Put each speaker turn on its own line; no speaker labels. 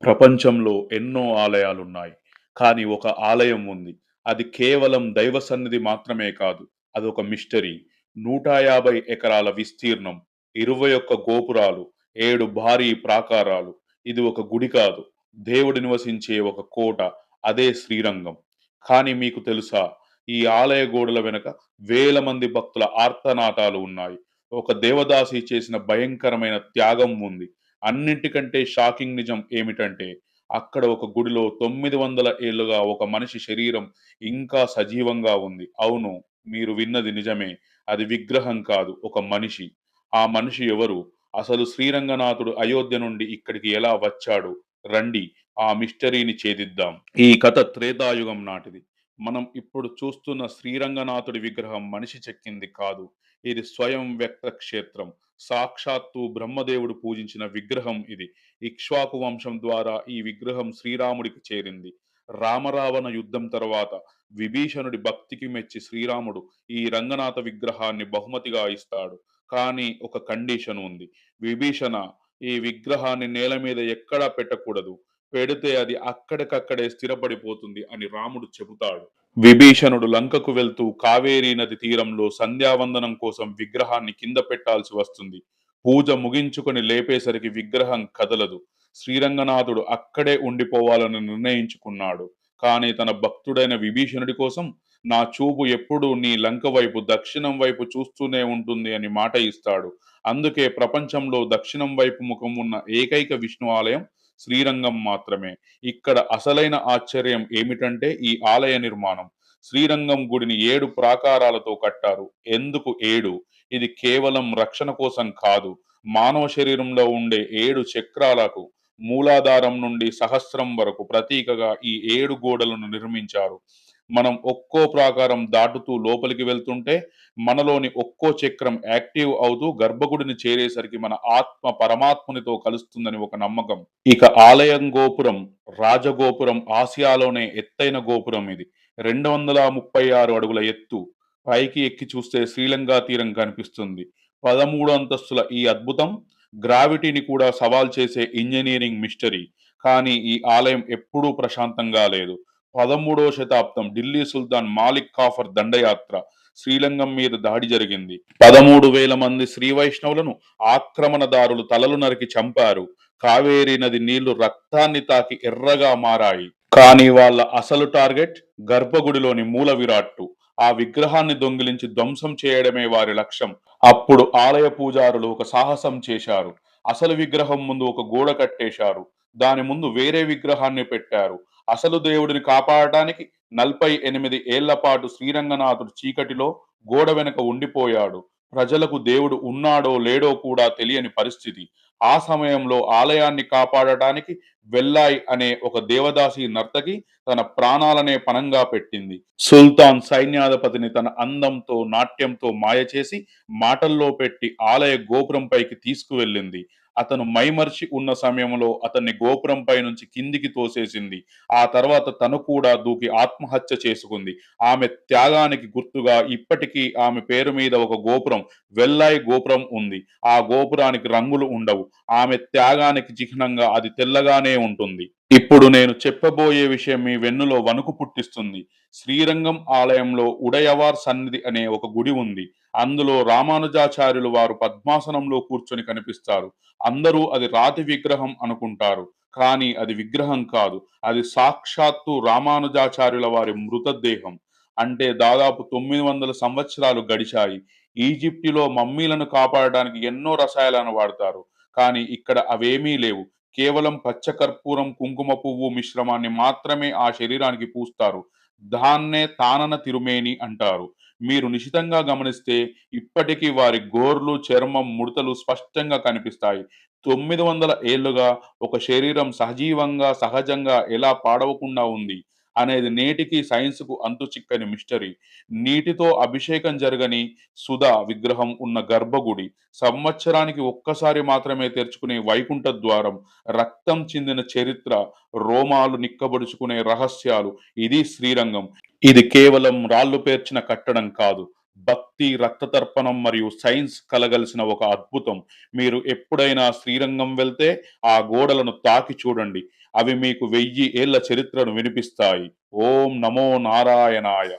ప్రపంచంలో ఎన్నో ఆలయాలున్నాయి. కానీ ఒక ఆలయం ఉంది. అది కేవలం దైవ సన్నిధి మాత్రమే కాదు. అదొక మిస్టరీ. 150 ఎకరాల విస్తీర్ణం, 21 గోపురాలు, 7 భారీ ప్రాకారాలు. ఇది ఒక గుడి కాదు. దేవుడు నివసించే ఒక కోట. అదే శ్రీరంగం. కానీ మీకు తెలుసా? ఈ ఆలయ గోడల వెనక వేల మంది భక్తుల ఆర్తనాదాలు ఉన్నాయి. ఒక దేవదాసి చేసిన భయంకరమైన త్యాగం ఉంది. అన్నిటికంటే షాకింగ్ నిజం ఏమిటంటే, అక్కడ ఒక గుడిలో 900 ఏళ్లుగా ఒక మనిషి శరీరం ఇంకా సజీవంగా ఉంది. అవును, మీరు విన్నది నిజమే. అది విగ్రహం కాదు, ఒక మనిషి. ఆ మనిషి ఎవరు? అసలు శ్రీరంగనాథుడు అయోధ్య నుండి ఇక్కడికి ఎలా వచ్చాడు? రండి, ఆ మిస్టరీని ఛేదిద్దాం. ఈ కథ త్రేతాయుగం నాటిది. మనం ఇప్పుడు చూస్తున్న శ్రీరంగనాథుడి విగ్రహం మనిషి చెక్కింది కాదు. ఇది స్వయం వ్యక్త క్షేత్రం. సాక్షాత్తు బ్రహ్మదేవుడు పూజించిన విగ్రహం ఇది. ఇక్ష్వాకు వంశం ద్వారా ఈ విగ్రహం శ్రీరాముడికి చేరింది. రామరావణ యుద్ధం తర్వాత విభీషణుడి భక్తికి మెచ్చి శ్రీరాముడు ఈ రంగనాథ విగ్రహాన్ని బహుమతిగా ఇస్తాడు. కానీ ఒక కండిషన్ ఉంది. విభీషణ, ఈ విగ్రహాన్ని నేల మీద ఎక్కడా పెట్టకూడదు. పెడితే అది అక్కడికక్కడే స్థిరపడిపోతుంది అని రాముడు చెబుతాడు. విభీషణుడు లంకకు వెళ్తూ కావేరీ నది తీరంలో సంధ్యావందనం కోసం విగ్రహాన్ని కింద పెట్టాల్సి వస్తుంది. పూజ ముగించుకొని లేపేసరికి విగ్రహం కదలదు. శ్రీరంగనాథుడు అక్కడే ఉండిపోవాలని నిర్ణయించుకున్నాడు. కానీ తన భక్తుడైన విభీషణుడి కోసం, నా చూపు ఎప్పుడూ నీ లంక వైపు, దక్షిణం వైపు చూస్తూనే ఉంటుంది అని మాట ఇస్తాడు. అందుకే ప్రపంచంలో దక్షిణం వైపు ముఖం ఉన్న ఏకైక విష్ణు ఆలయం శ్రీరంగం మాత్రమే. ఇక్కడ అసలైన ఆశ్చర్యం ఏమిటంటే ఈ ఆలయ నిర్మాణం. శ్రీరంగం గుడిని 7 ప్రాకారాలతో కట్టారు. ఎందుకు 7? ఇది కేవలం రక్షణ కోసం కాదు. మానవ శరీరంలో ఉండే 7 చక్రాలకు మూలాధారం నుండి సహస్రం వరకు ప్రతీకగా ఈ 7 గోడలను నిర్మించారు. మనం ఒక్కో ప్రాకారం దాటుతూ లోపలికి వెళ్తుంటే మనలోని ఒక్కో చక్రం యాక్టివ్ అవుతూ గర్భగుడిని చేరేసరికి మన ఆత్మ పరమాత్మునితో కలుస్తుందని ఒక నమ్మకం. ఇక ఆలయం గోపురం, రాజగోపురం, ఆసియాలోనే ఎత్తైన గోపురం ఇది. 236 అడుగుల ఎత్తు. పైకి ఎక్కి చూస్తే శ్రీలంక తీరం కనిపిస్తుంది. 13 అంతస్తుల ఈ అద్భుతం గ్రావిటీని కూడా సవాల్ చేసే ఇంజినీరింగ్ మిస్టరీ. కానీ ఈ ఆలయం ఎప్పుడూ ప్రశాంతంగా లేదు. 13వ శతాబ్దం ఢిల్లీ సుల్తాన్ మాలిక్ కాఫర్ దండయాత్ర శ్రీలంగం మీద దాడి జరిగింది. 13,000 మంది శ్రీ వైష్ణవులను ఆక్రమణదారులు తలలు నరికి చంపారు. కావేరీ నది నీళ్లు రక్తాన్ని తాకి ఎర్రగా మారాయి. కానీ వాళ్ళ అసలు టార్గెట్ గర్భగుడిలోని మూల విరాట్టు. ఆ విగ్రహాన్ని దొంగిలించి ధ్వంసం చేయడమే వారి లక్ష్యం. అప్పుడు ఆలయ పూజారులు ఒక సాహసం చేశారు. అసలు విగ్రహం ముందు ఒక గోడ కట్టేశారు. దాని ముందు వేరే విగ్రహాన్ని పెట్టారు. అసలు దేవుడిని కాపాడటానికి 48 ఏళ్ల పాటు శ్రీరంగనాథుడు చీకటిలో గోడ వెనక ఉండిపోయాడు. ప్రజలకు దేవుడు ఉన్నాడో లేడో కూడా తెలియని పరిస్థితి. ఆ సమయంలో ఆలయాన్ని కాపాడటానికి వెల్లాయ్ అనే ఒక దేవదాసి నర్తకి తన ప్రాణాలనే పణంగా పెట్టింది. సుల్తాన్ సైన్యాధిపతిని తన అందంతో, నాట్యంతో మాయ చేసి మాటల్లో పెట్టి ఆలయ గోపురంపైకి తీసుకువెళ్ళింది. అతను మైమర్చి ఉన్న సమయంలో అతన్ని గోపురంపై నుంచి కిందికి తోసేసింది. ఆ తర్వాత తను కూడా దూకి ఆత్మహత్య చేసుకుంది. ఆమె త్యాగానికి గుర్తుగా ఇప్పటికీ ఆమె పేరు మీద ఒక గోపురం, వెల్లాయి గోపురం ఉంది. ఆ గోపురానికి రంగులు ఉండవు. ఆమె త్యాగానికి చిహ్నంగా అది తెల్లగానే ఉంటుంది. ఇప్పుడు నేను చెప్పబోయే విషయం మీ వెన్నులో వణుకు పుట్టిస్తుంది. శ్రీరంగం ఆలయంలో ఉడయవార్ సన్నిధి అనే ఒక గుడి ఉంది. అందులో రామానుజాచార్యులు వారు పద్మాసనంలో కూర్చొని కనిపిస్తారు. అందరూ అది రాతి విగ్రహం అనుకుంటారు. కానీ అది విగ్రహం కాదు. అది సాక్షాత్తు రామానుజాచార్యుల వారి మృతదేహం. అంటే దాదాపు 900 సంవత్సరాలు గడిచాయి. ఈజిప్టులో మమ్మీలను కాపాడడానికి ఎన్నో రసాయనాలను వాడతారు. కానీ ఇక్కడ అవేమీ లేవు. కేవలం పచ్చకర్పూరం, కుంకుమ పువ్వు మిశ్రమాన్ని మాత్రమే ఆ శరీరానికి పూస్తారు. దాన్నే తానన తిరుమేని అంటారు. మీరు నిశితంగా గమనిస్తే ఇప్పటికీ వారి గోర్లు, చర్మం, ముడతలు స్పష్టంగా కనిపిస్తాయి. 900 ఏళ్లుగా ఒక శరీరం సజీవంగా, సహజంగా ఎలా పాడవకుండా ఉంది అనేది నేటికి సైన్స్‌కు అంతుచిక్కని మిస్టరీ. నీటితో అభిషేకం జరగని సుధా విగ్రహం ఉన్న గర్భగుడి, సంవత్సరానికి ఒక్కసారి మాత్రమే తెరుచుకునే వైకుంఠ ద్వారం, రక్తం చిందిన చరిత్ర, రోమాలు నిక్కబొడుచుకునే రహస్యాలు. ఇది శ్రీరంగం. ఇది కేవలం రాళ్లు పేర్చిన కట్టడం కాదు. భక్తి, రక్తతర్పణం మరియు సైన్స్ కలగలిసిన ఒక అద్భుతం. మీరు ఎప్పుడైనా శ్రీరంగం వెళ్తే ఆ గోడలను తాకి చూడండి. అవి మీకు 1000 ఏళ్ల చరిత్రను వినిపిస్తాయి. ఓం నమో నారాయణాయ.